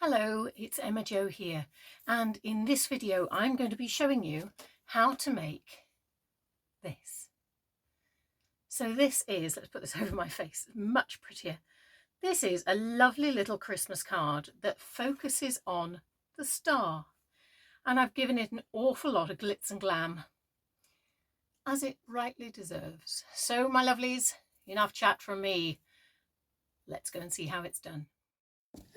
Hello, it's Emma Jo here, and in this video I'm going to be showing you how to make this. So this is, let's put this over my face, much prettier. This is a lovely little Christmas card that focuses on the star, and I've given it an awful lot of glitz and glam, as it rightly deserves. So my lovelies, enough chat from me. Let's go and see how it's done.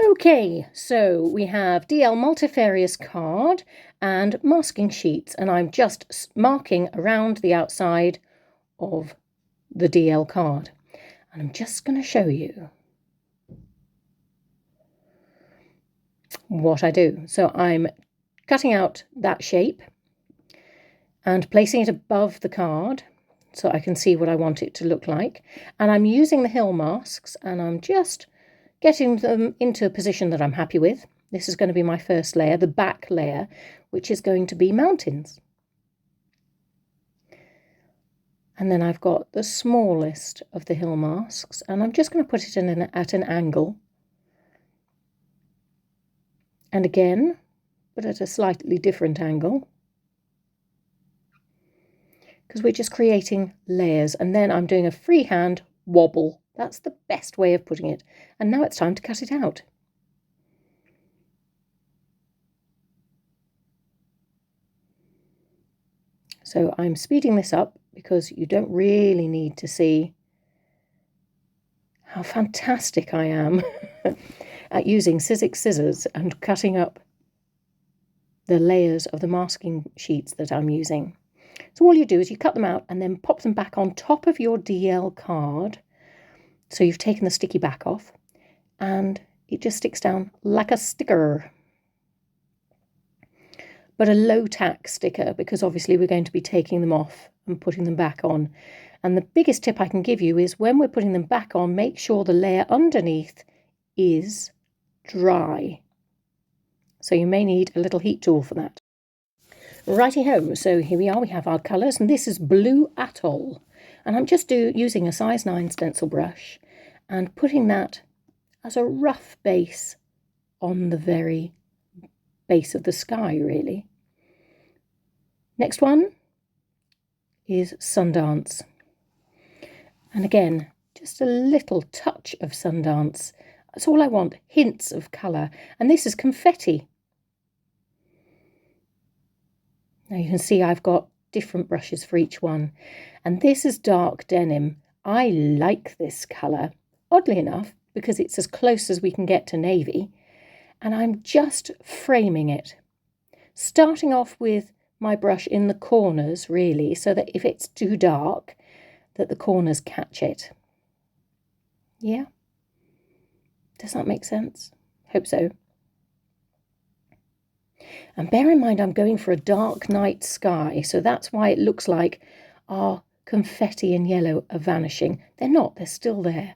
Okay, so we have DL multifarious card and masking sheets, and I'm just marking around the outside of the DL card, and I'm just going to show you what I do. So I'm cutting out that shape and placing it above the card so I can see what I want it to look like, and I'm using the hill masks and I'm just getting them into a position that I'm happy with. This is going to be my first layer, the back layer, which is going to be mountains. And then I've got the smallest of the hill masks, and I'm just going to put it in at an angle. And again, but at a slightly different angle, because we're just creating layers. And then I'm doing a freehand wobble. That's the best way of putting it. And now it's time to cut it out. So I'm speeding this up because you don't really need to see how fantastic I am at using Sizzix scissors and cutting up the layers of the masking sheets that I'm using. So all you do is you cut them out and then pop them back on top of your DL card. So you've taken the sticky back off and it just sticks down like a sticker. But a low tack sticker, because obviously we're going to be taking them off and putting them back on. And the biggest tip I can give you is when we're putting them back on, make sure the layer underneath is dry. So you may need a little heat tool for that. Righty ho, so here we are, we have our colours, and this is Blue Atoll. And I'm just using a size 9 stencil brush and putting that as a rough base on the very base of the sky, really. Next one is Sundance. And again, just a little touch of Sundance. That's all I want, hints of colour. And this is confetti. Now you can see I've got different brushes for each one. And this is dark denim. I like this colour, oddly enough, because it's as close as we can get to navy. And I'm just framing it. Starting off with my brush in the corners, really, so that if it's too dark, that the corners catch it. Yeah? Does that make sense? Hope so. And bear in mind, I'm going for a dark night sky, so that's why it looks like our confetti and yellow are vanishing. They're not, they're still there.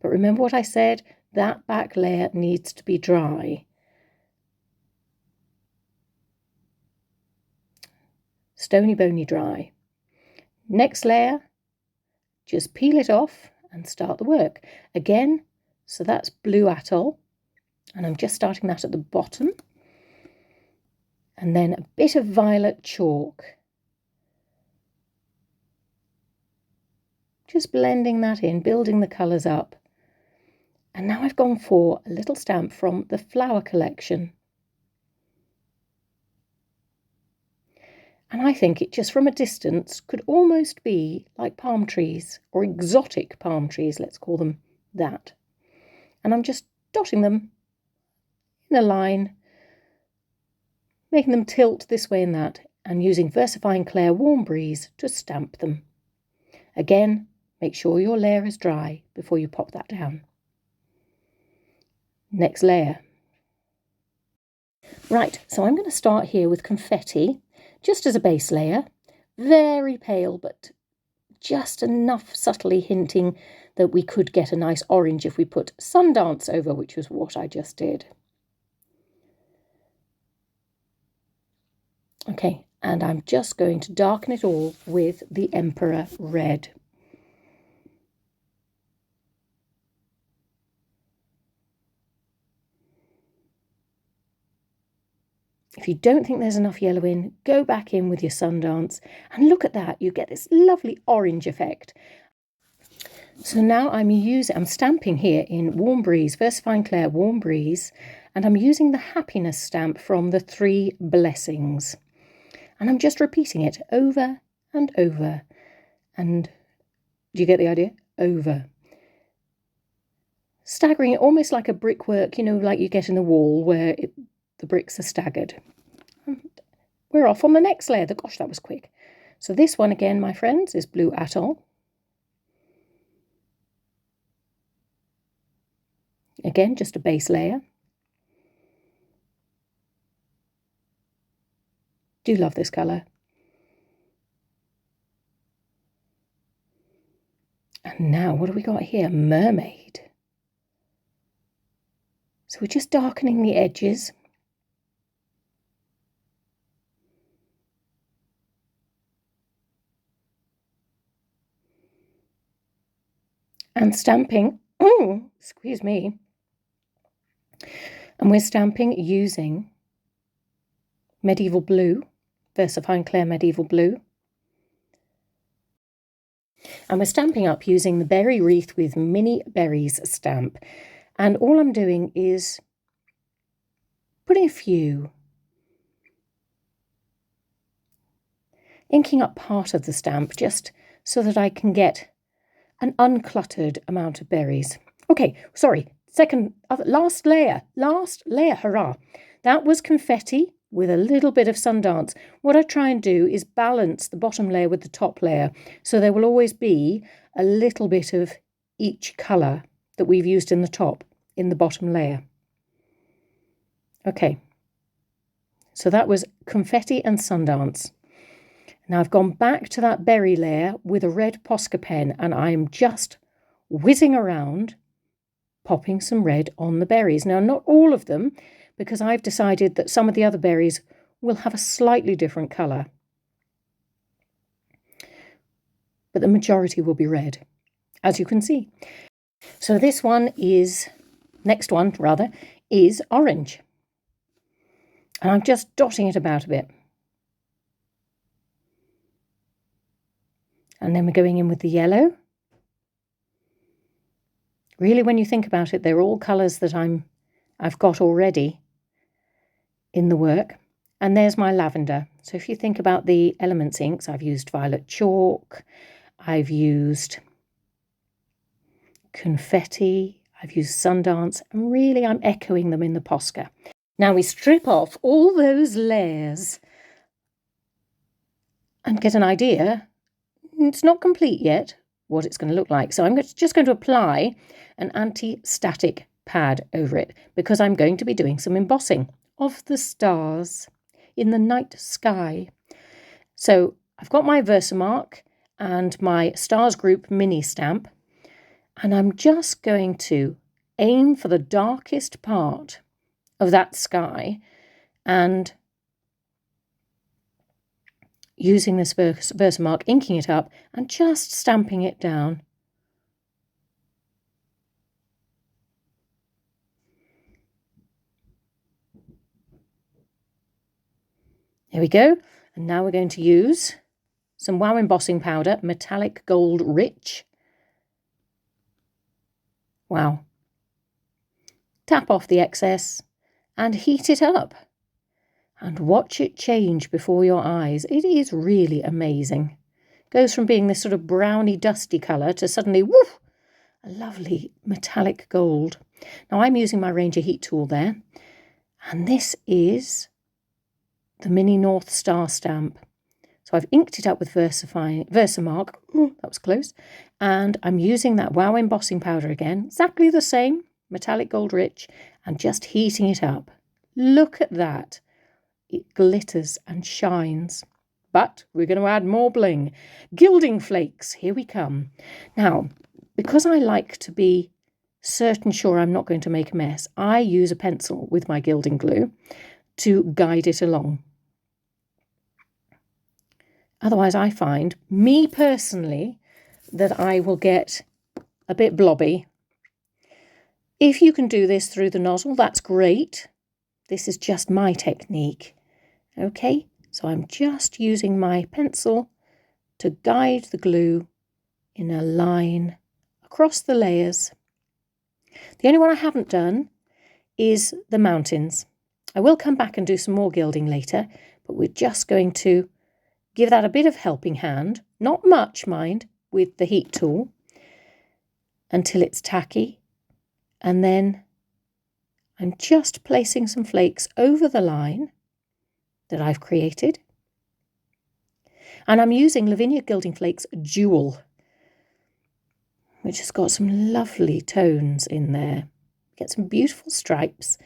But remember what I said, that back layer needs to be dry. Stony bony dry. Next layer, just peel it off and start the work. Again, so that's Blue Atoll, and I'm just starting that at the bottom. And then a bit of violet chalk. Just blending that in, building the colours up. And now I've gone for a little stamp from the Flower Collection. And I think it just from a distance could almost be like palm trees, or exotic palm trees, let's call them that. And I'm just dotting them in a line, making them tilt this way and that, and using VersaFine Clair Warm Breeze to stamp them. Again, make sure your layer is dry before you pop that down. Next layer. Right, so I'm going to start here with confetti, just as a base layer. Very pale, but just enough subtly hinting that we could get a nice orange if we put Sundance over, which was what I just did. Okay, and I'm just going to darken it all with the Emperor Red. If you don't think there's enough yellow in, go back in with your Sundance and look at that. You get this lovely orange effect. So now I'm stamping here in Warm Breeze, Versifying Clair Warm Breeze, and I'm using the happiness stamp from the 3 blessings. And I'm just repeating it over and over. And do you get the idea? Over. Staggering it almost like a brickwork, you know, like you get in the wall where the bricks are staggered. And we're off on the next layer. Gosh, that was quick. So this one again, my friends, is Blue Atoll. Again, just a base layer. Do love this colour. And now, what have we got here? Mermaid. So we're just darkening the edges. And stamping, oh, excuse me. And we're stamping using Medieval Blue, Versifying Clair Medieval Blue. And we're stamping up using the Berry Wreath with Mini Berries stamp. And all I'm doing is putting a few, inking up part of the stamp just so that I can get an uncluttered amount of berries. Okay, sorry, last layer, hurrah. That was confetti with a little bit of Sundance. What I try and do is balance the bottom layer with the top layer, so there will always be a little bit of each colour that we've used in the top in the bottom layer. Okay, so that was confetti and Sundance. Now I've gone back to that berry layer with a red Posca pen, and I'm just whizzing around, popping some red on the berries. Now, not all of them, because I've decided that some of the other berries will have a slightly different colour. But the majority will be red, as you can see. So this one is, next one rather, is orange. And I'm just dotting it about a bit. And then we're going in with the yellow. Really, when you think about it, they're all colours that I've got already in the work. And there's my lavender. So if you think about the Elements inks, I've used Violet Chalk, I've used Confetti, I've used Sundance, and really I'm echoing them in the Posca. Now we strip off all those layers and get an idea. It's not complete yet what it's going to look like. So I'm just going to apply an anti-static pad over it because I'm going to be doing some embossing of the stars in the night sky. So I've got my Versamark and my Stars Group mini stamp, and I'm just going to aim for the darkest part of that sky and using this Versamark, inking it up and just stamping it down. There we go. And now we're going to use some Wow embossing powder, Metallic Gold Rich. Wow. Tap off the excess and heat it up. And watch it change before your eyes. It is really amazing. It goes from being this sort of browny, dusty colour to suddenly, woof, a lovely metallic gold. Now I'm using my Ranger Heat tool there. And this is the Mini North Star stamp. So I've inked it up with Versamark. Ooh, that was close. And I'm using that Wow embossing powder again. Exactly the same, Metallic Gold Rich, and just heating it up. Look at that. It glitters and shines. But we're going to add more bling. Gilding Flakes, here we come. Now, because I like to be sure I'm not going to make a mess, I use a pencil with my gilding glue to guide it along. Otherwise, I find, me personally, that I will get a bit blobby. If you can do this through the nozzle, that's great. This is just my technique. Okay, so I'm just using my pencil to guide the glue in a line across the layers. The only one I haven't done is the mountains. I will come back and do some more gilding later, but we're just going to give that a bit of helping hand, not much, mind, with the heat tool, until it's tacky. And then I'm just placing some flakes over the line that I've created. And I'm using Lavinia Gilding Flakes Jewel, which has got some lovely tones in there. Get some beautiful stripes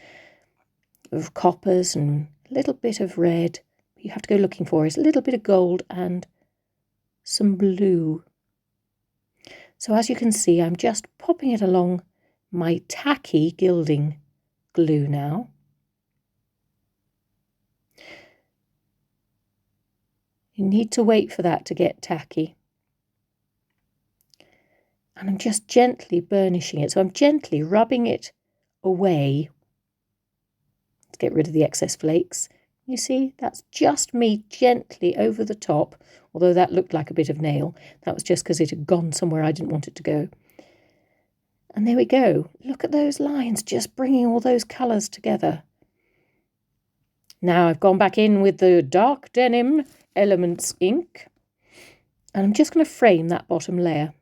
of coppers and a little bit of red. You have to go looking for is a little bit of gold and some blue. So as you can see, I'm just popping it along my tacky gilding glue now. You need to wait for that to get tacky. And I'm just gently burnishing it. So I'm gently rubbing it away to get rid of the excess flakes. You see, that's just me gently over the top, although that looked like a bit of nail. That was just because it had gone somewhere I didn't want it to go. And there we go. Look at those lines, just bringing all those colours together. Now I've gone back in with the dark denim Elements ink, and I'm just going to frame that bottom layer.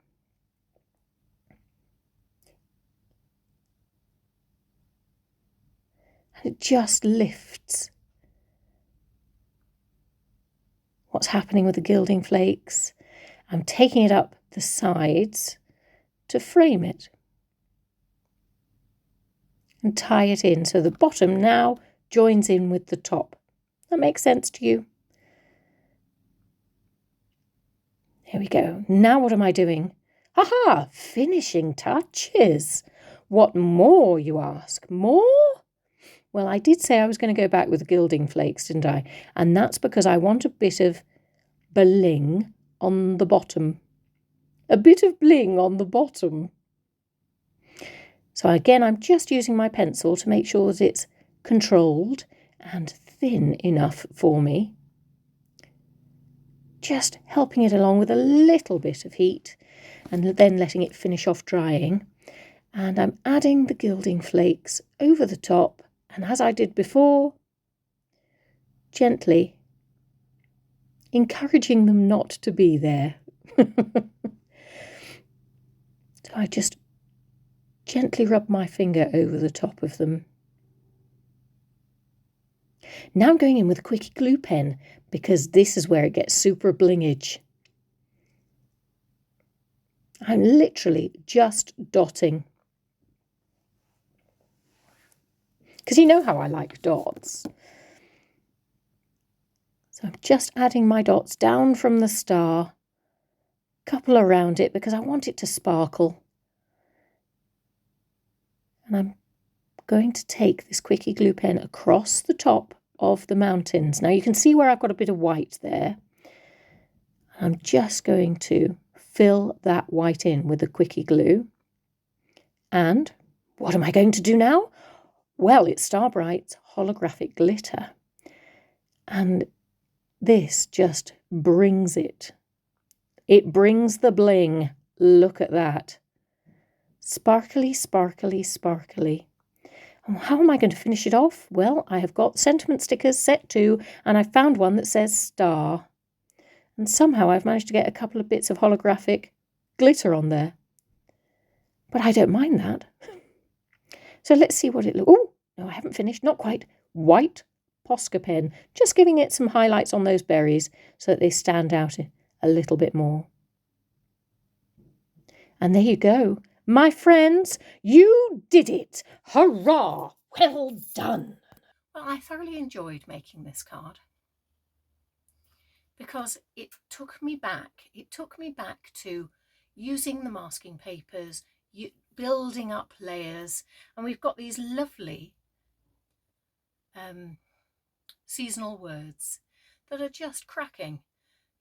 And it just lifts what's happening with the gilding flakes. I'm taking it up the sides to frame it and tie it in so the bottom now joins in with the top. That makes sense to you? There we go. Now what am I doing? Ha! Finishing touches. What more, you ask? More? Well, I did say I was going to go back with the gilding flakes, didn't I? And that's because I want a bit of bling on the bottom. A bit of bling on the bottom. So again, I'm just using my pencil to make sure that it's controlled and thin enough for me. Just helping it along with a little bit of heat and then letting it finish off drying. And I'm adding the gilding flakes over the top, and as I did before, gently encouraging them not to be there. So I just gently rub my finger over the top of them. Now I'm going in with a quickie glue pen because this is where it gets super blingage. I'm literally just dotting. Because you know how I like dots. So I'm just adding my dots down from the star, couple around it because I want it to sparkle. And I'm going to take this quickie glue pen across the top of the mountains. Now you can see where I've got a bit of white there. I'm just going to fill that white in with the quickie glue. And what am I going to do now? Well, it's Starbright's Holographic Glitter. And this just brings it. It brings the bling. Look at that. Sparkly, sparkly, sparkly. How am I going to finish it off? Well, I have got sentiment stickers set to, and I found one that says star. And somehow I've managed to get a couple of bits of holographic glitter on there. But I don't mind that. So let's see what it looks. Oh, no, I haven't finished. Not quite. White Posca pen. Just giving it some highlights on those berries so that they stand out a little bit more. And there you go. My friends, you did it! Hurrah! Well done! Well, I thoroughly enjoyed making this card because it took me back. It took me back to using the masking papers, building up layers, and we've got these lovely seasonal words that are just cracking.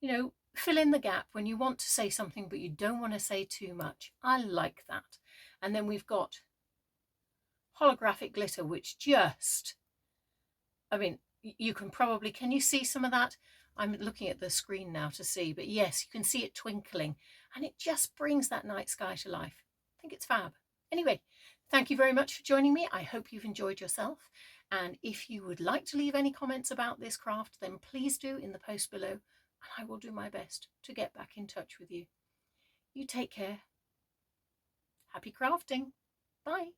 You know, fill in the gap when you want to say something but you don't want to say too much. I like that. And then we've got holographic glitter, which just, I mean, you can probably, can you see some of that? I'm looking at the screen now to see, but yes, you can see it twinkling, and it just brings that night sky to life. I think it's fab. Anyway, thank you very much for joining me. I hope you've enjoyed yourself. And if you would like to leave any comments about this craft, then please do in the post below, and I will do my best to get back in touch with you. You take care. Happy crafting. Bye.